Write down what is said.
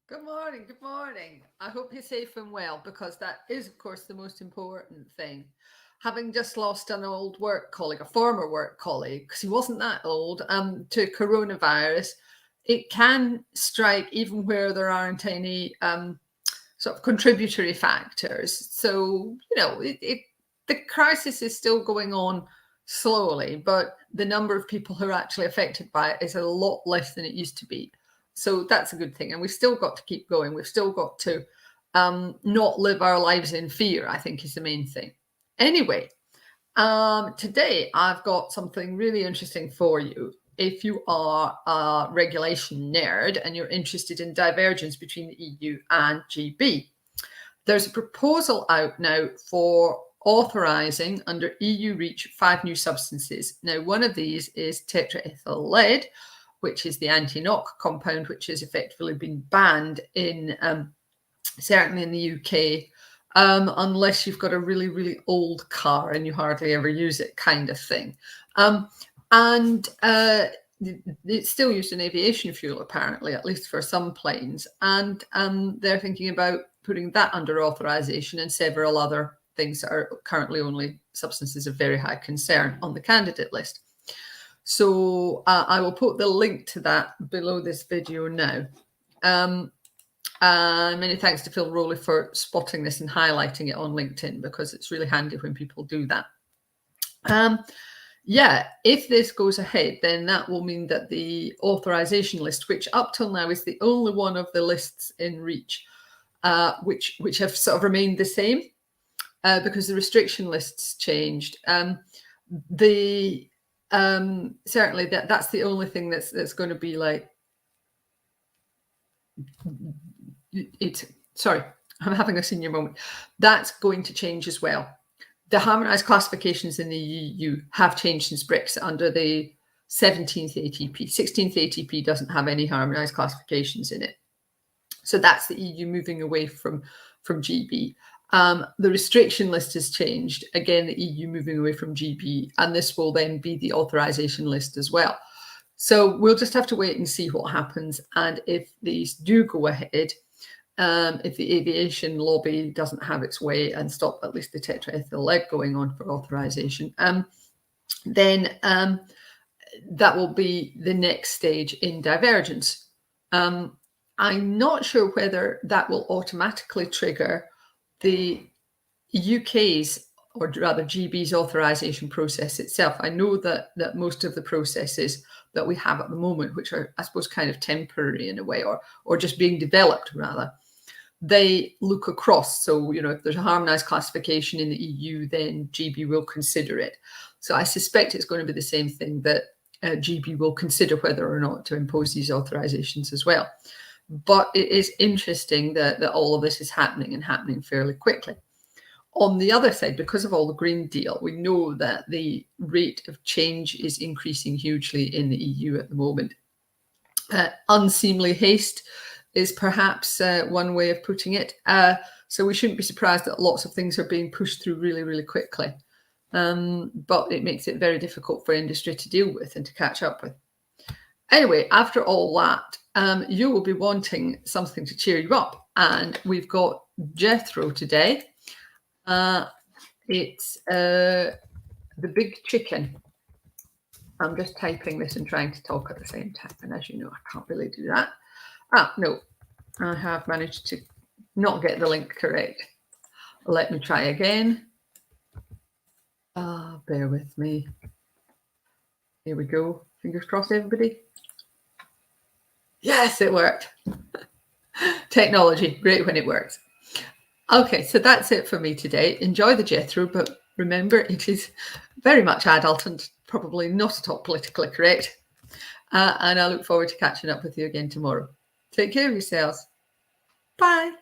Good morning. Good morning. I hope you're safe and well because that is, of course, the most important thing. Having just lost an old work colleague, a former work colleague, because he wasn't that old, to coronavirus, it can strike even where there aren't any sort of contributory factors. So, the crisis is still going on slowly, but the number of people who are actually affected by it is a lot less than it used to be. So that's a good thing. And we've still got to keep going. We've still got to not live our lives in fear, I think is the main thing. Anyway, today I've got something really interesting for you. If you are a regulation nerd and you're interested in divergence between the EU and GB, there's a proposal out now for authorising under EU REACH 5 new substances. Now, one of these is tetraethyllead, which is the anti-knock compound, which has effectively been banned in certainly in the UK, unless you've got a really, really old car and you hardly ever use it, kind of thing. It's still used in aviation fuel, apparently, at least for some planes. And they're thinking about putting that under authorisation and several other things that are currently only substances of very high concern on the candidate list. So I will put the link to that below this video now. Many thanks to Phil Rowley for spotting this and highlighting it on LinkedIn, because it's really handy when people do that. If this goes ahead, then that will mean that the authorization list, which up till now is the only one of the lists in REACH, which have sort of remained the same, because the restriction lists changed. Certainly that's the only thing that's going to be like sorry, I'm having a senior moment. That's going to change as well. The harmonized classifications in the EU have changed since Brexit under the 17th ATP. 16th ATP doesn't have any harmonized classifications in it. So that's the EU moving away from GB. The restriction list has changed. Again, the EU moving away from GB, and this will then be the authorization list as well. So we'll just have to wait and see what happens. And if these do go ahead, if the aviation lobby doesn't have its way and stop at least the tetraethyllead going on for authorization, then that will be the next stage in divergence. I'm not sure whether that will automatically trigger the UK's, or rather GB's, authorization process itself. I know that most of the processes that we have at the moment, which are, I suppose, kind of temporary in a way, or just being developed rather, they look across. So, if there's a harmonized classification in the EU, then GB will consider it. So I suspect it's going to be the same thing, that GB will consider whether or not to impose these authorizations as well. But it is interesting that all of this is happening, and happening fairly quickly. On the other side, because of all the Green Deal, we know that the rate of change is increasing hugely in the EU at the moment. Unseemly haste is perhaps one way of putting it. So we shouldn't be surprised that lots of things are being pushed through really, really quickly. But it makes it very difficult for industry to deal with and to catch up with. Anyway, after all that, you will be wanting something to cheer you up. And we've got Jethro today. It's the big chicken. I'm just typing this and trying to talk at the same time. And as you know, I can't really do that. No, I have managed to not get the link correct. Let me try again. Bear with me. Here we go. Fingers crossed, everybody. Yes, it worked. Technology, great when it works. Okay, so that's it for me today. Enjoy the Jethro, but remember, it is very much adult and probably not at all politically correct. And I look forward to catching up with you again tomorrow. Take care of yourselves. Bye.